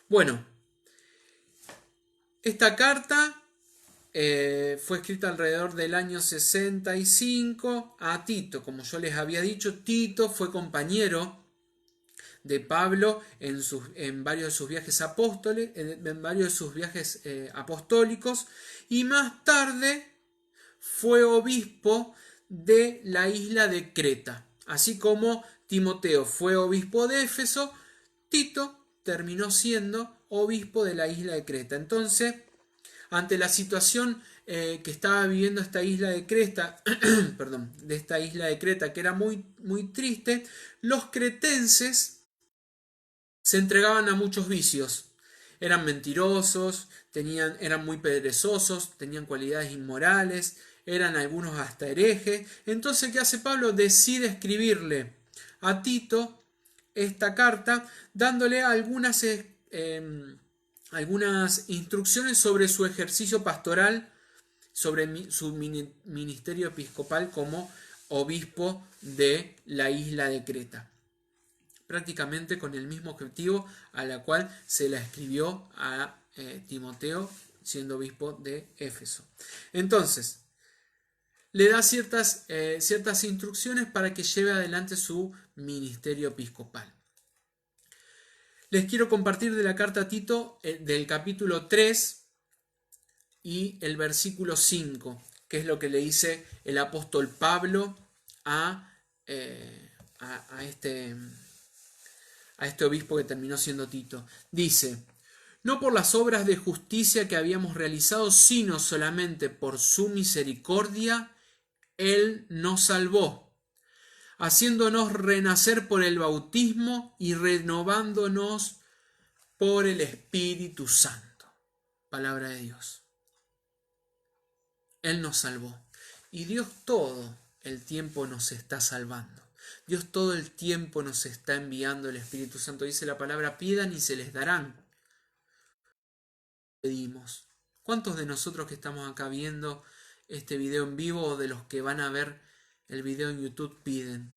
Speaker 1: Bueno, esta carta fue escrita alrededor del año 65 a Tito. Como yo les había dicho, Tito fue compañero de Pablo en varios de sus viajes apostólicos, y más tarde fue obispo de la isla de Creta. Así como Timoteo fue obispo de Éfeso, Tito terminó siendo obispo de la isla de Creta. Entonces, ante la situación que estaba viviendo esta isla de Creta, de esta isla de Creta, que era muy, muy triste, los cretenses se entregaban a muchos vicios. Eran mentirosos, eran muy perezosos, tenían cualidades inmorales, eran algunos hasta herejes. Entonces, ¿qué hace Pablo? Decide escribirle a Tito esta carta, dándole algunas instrucciones sobre su ejercicio pastoral, sobre su ministerio episcopal como obispo de la isla de Creta, prácticamente con el mismo objetivo a la cual se la escribió a Timoteo, siendo obispo de Éfeso. Entonces, le da ciertas instrucciones para que lleve adelante su ministerio episcopal. Les quiero compartir de la carta a Tito del capítulo 3 y el versículo 5, que es lo que le dice el apóstol Pablo a este obispo que terminó siendo Tito. Dice: no por las obras de justicia que habíamos realizado, sino solamente por su misericordia, Él nos salvó, haciéndonos renacer por el bautismo y renovándonos por el Espíritu Santo. Palabra de Dios. Él nos salvó. Y Dios todo el tiempo nos está salvando. Dios todo el tiempo nos está enviando el Espíritu Santo. Dice la palabra: pidan y se les darán. Pedimos. ¿Cuántos de nosotros que estamos acá viendo este video en vivo, o de los que van a ver el video en YouTube, piden?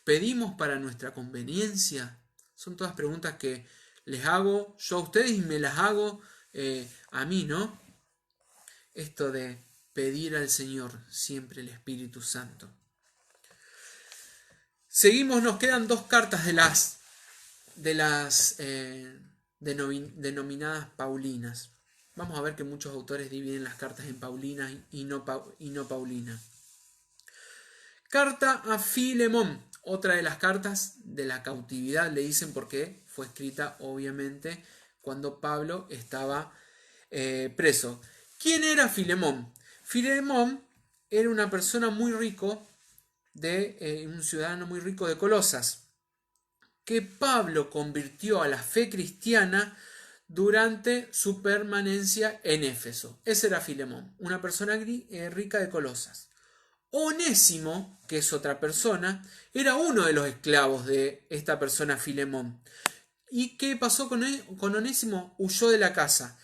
Speaker 1: ¿Pedimos para nuestra conveniencia? Son todas preguntas que les hago yo a ustedes y me las hago a mí, ¿no? Esto de pedir al Señor siempre el Espíritu Santo. Seguimos, nos quedan dos cartas de las denominadas paulinas. Vamos a ver que muchos autores dividen las cartas en paulinas y no paulinas. Carta a Filemón, otra de las cartas de la cautividad, le dicen, porque fue escrita obviamente cuando Pablo estaba preso. ¿Quién era Filemón? Filemón era una persona muy rico, un ciudadano muy rico de Colosas, que Pablo convirtió a la fe cristiana durante su permanencia en Éfeso. Ese era Filemón, una persona rica de Colosas. Onésimo, que es otra persona, era uno de los esclavos de esta persona Filemón. ¿Y qué pasó con Onésimo? Huyó de la casa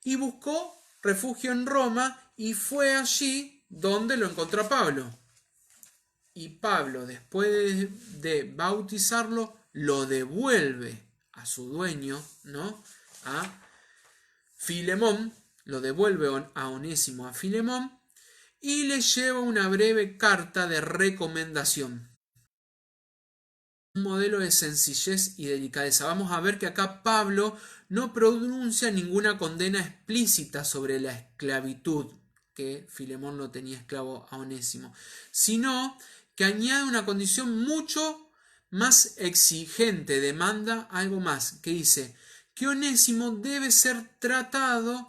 Speaker 1: y buscó refugio en Roma, y fue allí donde lo encontró a Pablo. Y Pablo, después de bautizarlo, lo devuelve a su dueño, ¿no? A Filemón, lo devuelve a Onésimo a Filemón, y le lleva una breve carta de recomendación. Un modelo de sencillez y delicadeza. Vamos a ver que acá Pablo no pronuncia ninguna condena explícita sobre la esclavitud, que Filemón lo tenía esclavo a Onésimo, sino que añade una condición mucho más exigente, demanda algo más, que dice que Onésimo debe ser tratado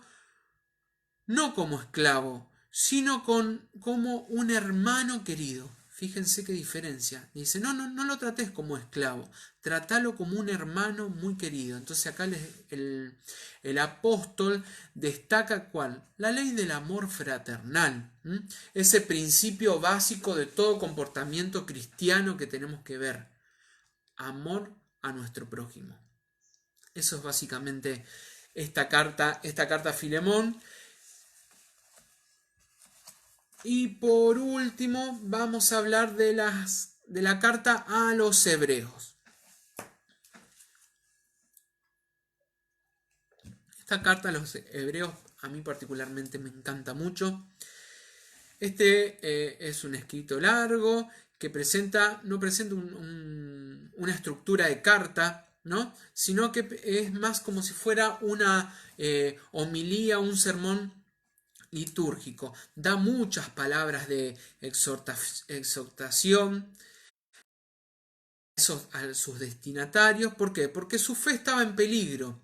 Speaker 1: no como esclavo, sino como un hermano querido. Fíjense qué diferencia. Dice, no lo trates como esclavo, tratalo como un hermano muy querido. Entonces acá el apóstol destaca ¿cuál? La ley del amor fraternal. Ese principio básico de todo comportamiento cristiano que tenemos que ver. Amor a nuestro prójimo. Eso es básicamente esta carta a Filemón. Y por último, vamos a hablar de la carta a los hebreos. Esta carta a los hebreos a mí particularmente me encanta mucho. Es un escrito largo que no presenta una estructura de carta, ¿no? Sino que es más como si fuera una homilía, un sermón litúrgico. Da muchas palabras de exhortación a sus destinatarios. ¿Por qué? Porque su fe estaba en peligro.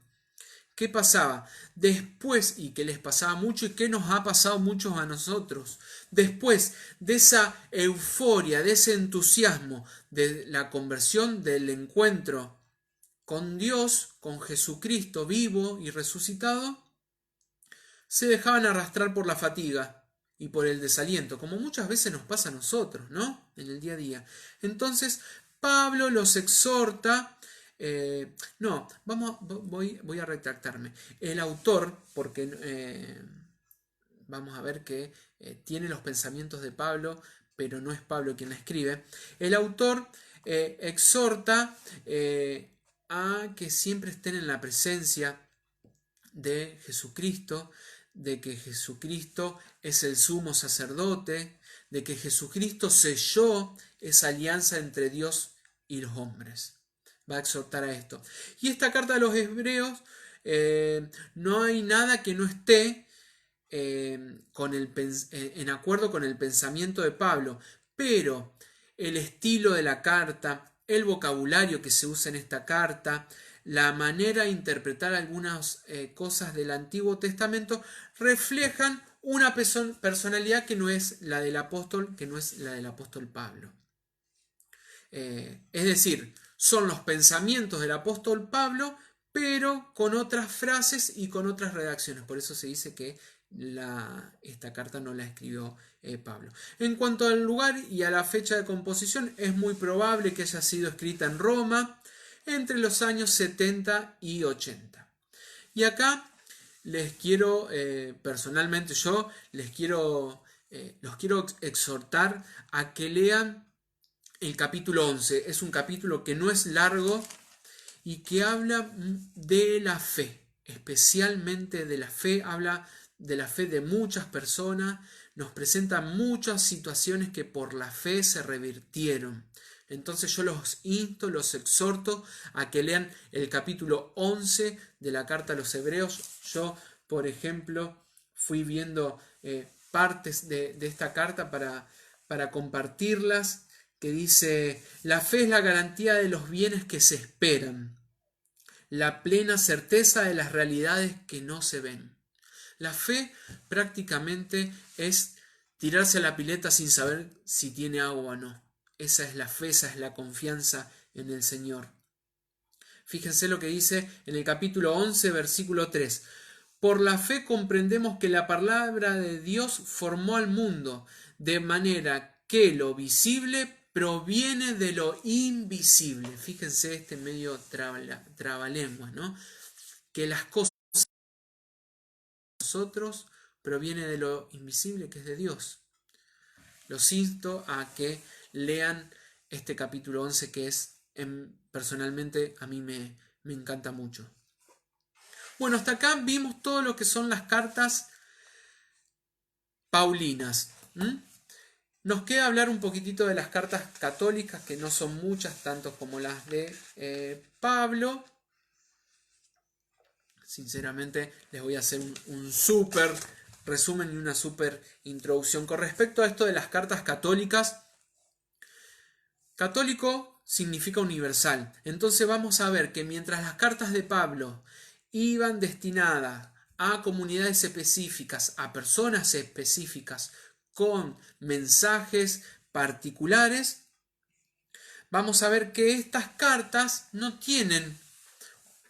Speaker 1: ¿Qué pasaba? Después, y que les pasaba mucho y que nos ha pasado muchos a nosotros, después de esa euforia, de ese entusiasmo, de la conversión, del encuentro con Dios, con Jesucristo vivo y resucitado, se dejaban arrastrar por la fatiga y por el desaliento, como muchas veces nos pasa a nosotros, ¿no? En el día a día. Entonces, Pablo los exhorta. No, voy a retractarme. El autor, porque vamos a ver que tiene los pensamientos de Pablo, pero no es Pablo quien la escribe. El autor exhorta a que siempre estén en la presencia de Jesucristo, de que Jesucristo es el sumo sacerdote, de que Jesucristo selló esa alianza entre Dios y los hombres. Va a exhortar a esto. Y esta carta a los hebreos, no hay nada que no esté en acuerdo con el pensamiento de Pablo, pero el estilo de la carta, el vocabulario que se usa en esta carta, la manera de interpretar algunas cosas del Antiguo Testamento reflejan una personalidad que no es la del apóstol, que no es la del apóstol Pablo. Es decir, son los pensamientos del apóstol Pablo, pero con otras frases y con otras redacciones. Por eso se dice que esta carta no la escribió Pablo. En cuanto al lugar y a la fecha de composición, es muy probable que haya sido escrita en Roma entre los años 70 y 80. Y acá les quiero, personalmente yo, los quiero exhortar a que lean el capítulo 11. Es un capítulo que no es largo y que habla de la fe, especialmente de la fe, habla de la fe de muchas personas, nos presenta muchas situaciones que por la fe se revirtieron. Entonces yo los insto, los exhorto a que lean el capítulo 11 de la carta a los hebreos. Yo, por ejemplo, fui viendo partes de esta carta para compartirlas, que dice: la fe es la garantía de los bienes que se esperan, la plena certeza de las realidades que no se ven. La fe prácticamente es tirarse a la pileta sin saber si tiene agua o no. Esa es la fe, esa es la confianza en el Señor. Fíjense lo que dice en el capítulo 11, versículo 3. Por la fe comprendemos que la palabra de Dios formó al mundo, de manera que lo visible proviene de lo invisible. Fíjense este medio trabalenguas, ¿no? Que las cosas de nosotros proviene de lo invisible, que es de Dios. Los insto a que lean este capítulo 11, que es, personalmente, a mí me encanta mucho. Bueno, hasta acá vimos todo lo que son las cartas paulinas. Nos queda hablar un poquitito de las cartas católicas, que no son muchas, tanto como las de Pablo. Sinceramente, les voy a hacer un súper resumen y una súper introducción. Con respecto a esto de las cartas católicas, católico significa universal. Entonces vamos a ver que mientras las cartas de Pablo iban destinadas a comunidades específicas, a personas específicas, con mensajes particulares, vamos a ver que estas cartas no tienen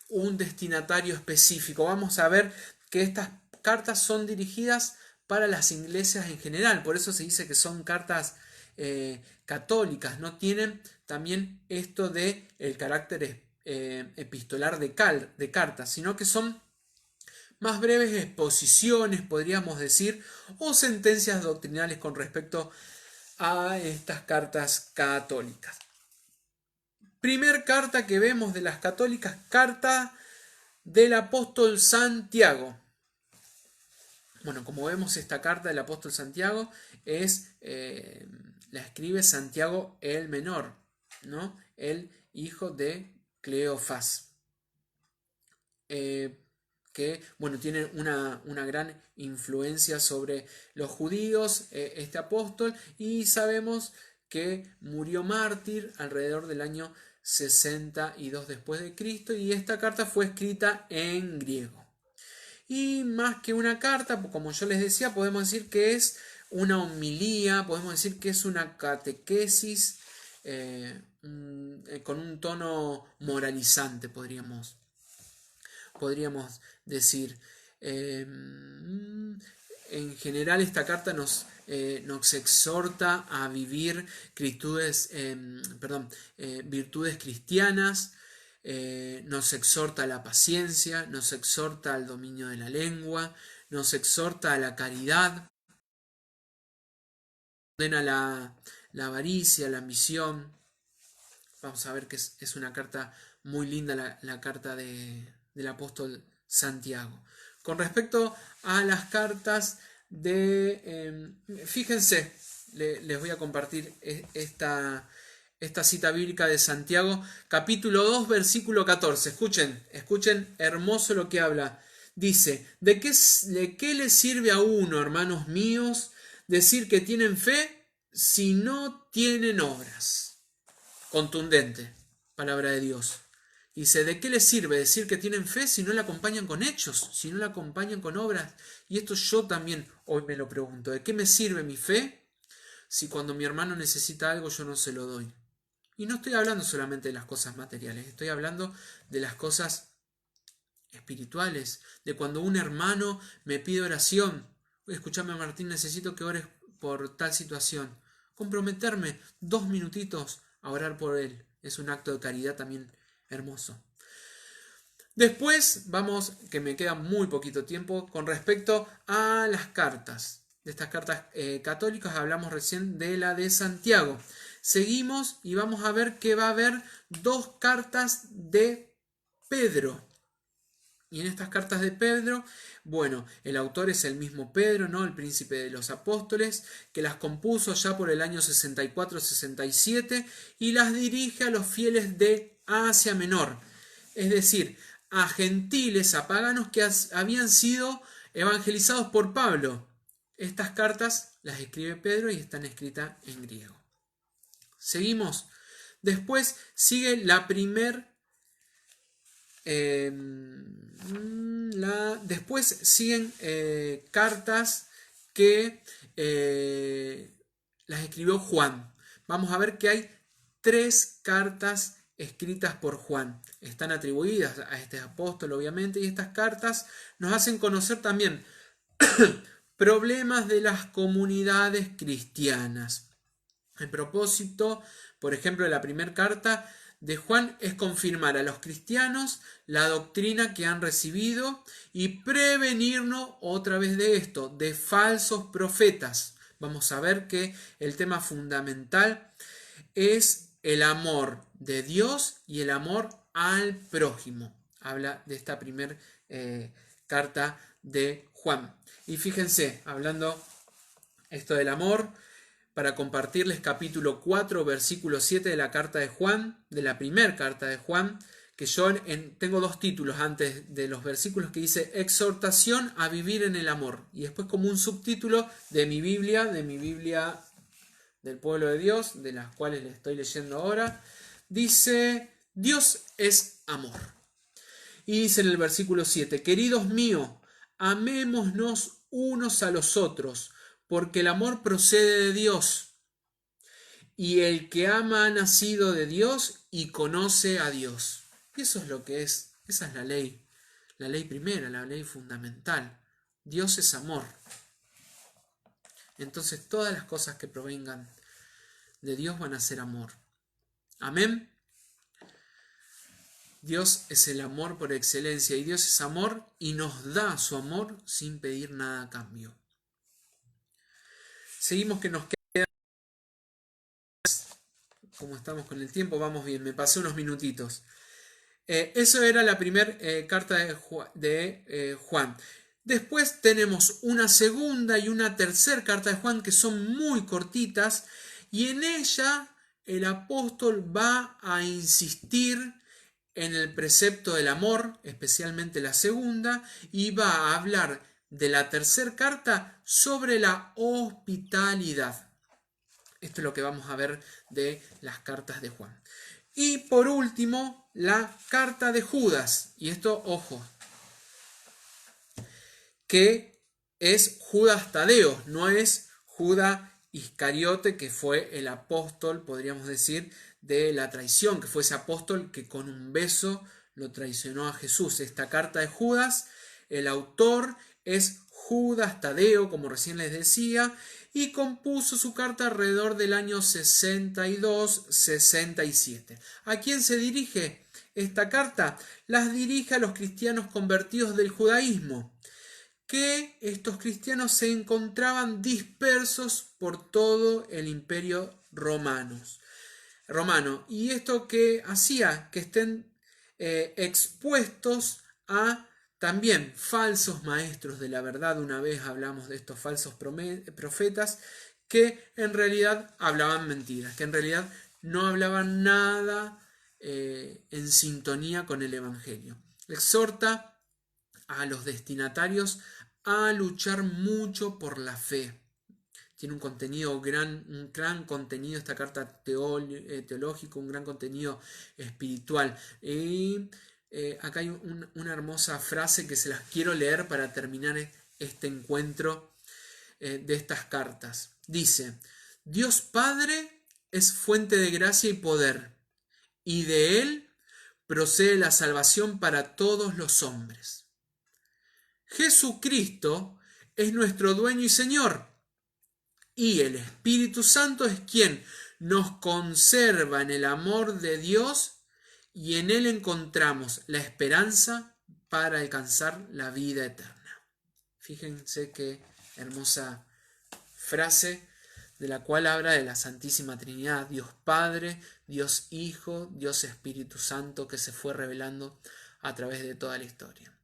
Speaker 1: un destinatario específico. Vamos a ver que estas cartas son dirigidas para las iglesias en general, por eso se dice que son cartas católicas. No tienen también esto de el carácter epistolar de cartas, sino que son más breves exposiciones, podríamos decir, o sentencias doctrinales con respecto a estas cartas católicas. Primer carta que vemos de las católicas, carta del apóstol Santiago. Bueno, como vemos, esta carta del apóstol Santiago la escribe Santiago el menor, ¿no? El hijo de Cleofás. Que, bueno, tiene una gran influencia sobre los judíos, este apóstol, y sabemos que murió mártir alrededor del año 62 después de Cristo, y esta carta fue escrita en griego. Y más que una carta, como yo les decía, podemos decir que es una homilía, podemos decir que es una catequesis con un tono moralizante, podríamos decir. En general, esta carta nos exhorta a vivir virtudes cristianas. Nos exhorta a la paciencia, nos exhorta al dominio de la lengua, nos exhorta a la caridad, condena la avaricia, la ambición. Vamos a ver que es una carta muy linda, la carta del apóstol Santiago. Con respecto a las cartas fíjense, les voy a compartir esta cita bíblica de Santiago, capítulo 2, versículo 14. Escuchen, hermoso lo que habla. Dice, ¿de qué le sirve a uno, hermanos míos, decir que tienen fe si no tienen obras? Contundente, palabra de Dios. Dice, ¿de qué les sirve decir que tienen fe si no la acompañan con hechos, si no la acompañan con obras? Y esto yo también hoy me lo pregunto. ¿De qué me sirve mi fe si cuando mi hermano necesita algo yo no se lo doy? Y no estoy hablando solamente de las cosas materiales, estoy hablando de las cosas espirituales, de cuando un hermano me pide oración. Escúchame, Martín, necesito que ores por tal situación. Comprometerme 2 minutitos a orar por él es un acto de caridad también hermoso. Después vamos, que me queda muy poquito tiempo, con respecto a las cartas. De estas cartas católicas hablamos recién de la de Santiago. Seguimos y vamos a ver que va a haber 2 cartas de Pedro. Y en estas cartas de Pedro, bueno, el autor es el mismo Pedro, ¿no? El príncipe de los apóstoles, que las compuso ya por el año 64-67 y las dirige a los fieles de Asia Menor, es decir, a gentiles, a paganos que habían sido evangelizados por Pablo. Estas cartas las escribe Pedro y están escritas en griego. Seguimos. Después sigue la después siguen cartas que las escribió Juan. Vamos a ver que hay 3 cartas escritas por Juan. Están atribuidas a este apóstol, obviamente, y estas cartas nos hacen conocer también problemas de las comunidades cristianas. El propósito, por ejemplo, de la primera carta de Juan es confirmar a los cristianos la doctrina que han recibido y prevenirnos otra vez de esto, de falsos profetas. Vamos a ver que el tema fundamental es el amor de Dios y el amor al prójimo. Habla de esta primera carta de Juan. Y fíjense, hablando esto del amor, para compartirles capítulo 4, versículo 7 de la carta de Juan, de la primera carta de Juan, que yo tengo 2 títulos antes de los versículos que dice exhortación a vivir en el amor, y después como un subtítulo de mi Biblia del pueblo de Dios, de las cuales le estoy leyendo ahora, dice Dios es amor. Y dice en el versículo 7, queridos míos, amémonos unos a los otros, porque el amor procede de Dios, y el que ama ha nacido de Dios y conoce a Dios. Y eso es lo que es, esa es la ley primera, la ley fundamental. Dios es amor. Entonces todas las cosas que provengan de Dios van a ser amor. Amén. Dios es el amor por excelencia y Dios es amor y nos da su amor sin pedir nada a cambio. Seguimos que nos queda, como estamos con el tiempo, vamos bien, me pasé unos minutitos. Eso era la primera carta de Juan. Después tenemos una segunda y una tercera carta de Juan que son muy cortitas y en ella el apóstol va a insistir en el precepto del amor, especialmente la segunda, y va a hablar de la tercera carta sobre la hospitalidad. Esto es lo que vamos a ver de las cartas de Juan. Y por último, la carta de Judas. Y esto, ojo, que es Judas Tadeo, no es Judas Iscariote, que fue el apóstol, podríamos decir, de la traición, que fue ese apóstol que con un beso lo traicionó a Jesús. Esta carta de Judas, el autor es Judas Tadeo, como recién les decía, y compuso su carta alrededor del año 62-67. ¿A quién se dirige esta carta? Las dirige a los cristianos convertidos del judaísmo, que estos cristianos se encontraban dispersos por todo el imperio romano. Y esto que hacía que estén expuestos a también falsos maestros de la verdad. Una vez hablamos de estos falsos profetas que en realidad hablaban mentiras, que en realidad no hablaban nada en sintonía con el Evangelio. Exhorta a los destinatarios a luchar mucho por la fe. Tiene un contenido, un gran contenido esta carta teológico, un gran contenido espiritual. Y acá hay una hermosa frase que se las quiero leer para terminar este encuentro de estas cartas. Dice: Dios Padre es fuente de gracia y poder, y de Él procede la salvación para todos los hombres. Jesucristo es nuestro dueño y Señor, y el Espíritu Santo es quien nos conserva en el amor de Dios y en Él encontramos la esperanza para alcanzar la vida eterna. Fíjense qué hermosa frase de la cual habla de la Santísima Trinidad, Dios Padre, Dios Hijo, Dios Espíritu Santo, que se fue revelando a través de toda la historia.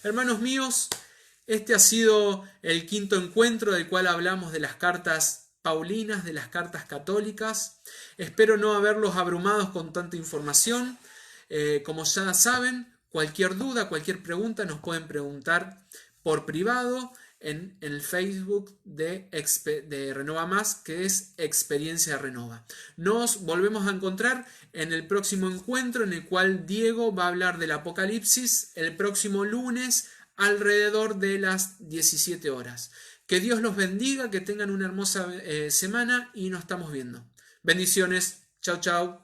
Speaker 1: Hermanos míos, este ha sido el quinto encuentro del cual hablamos de las cartas paulinas, de las cartas católicas. Espero no haberlos abrumados con tanta información. Como ya saben, cualquier duda, cualquier pregunta nos pueden preguntar por privado en el Facebook de Renova Más, que es Experiencia Renova. Nos volvemos a encontrar en el próximo encuentro, en el cual Diego va a hablar del Apocalipsis el próximo lunes alrededor de las 17 horas. Que Dios los bendiga, que tengan una hermosa semana y nos estamos viendo. Bendiciones. Chau, chau.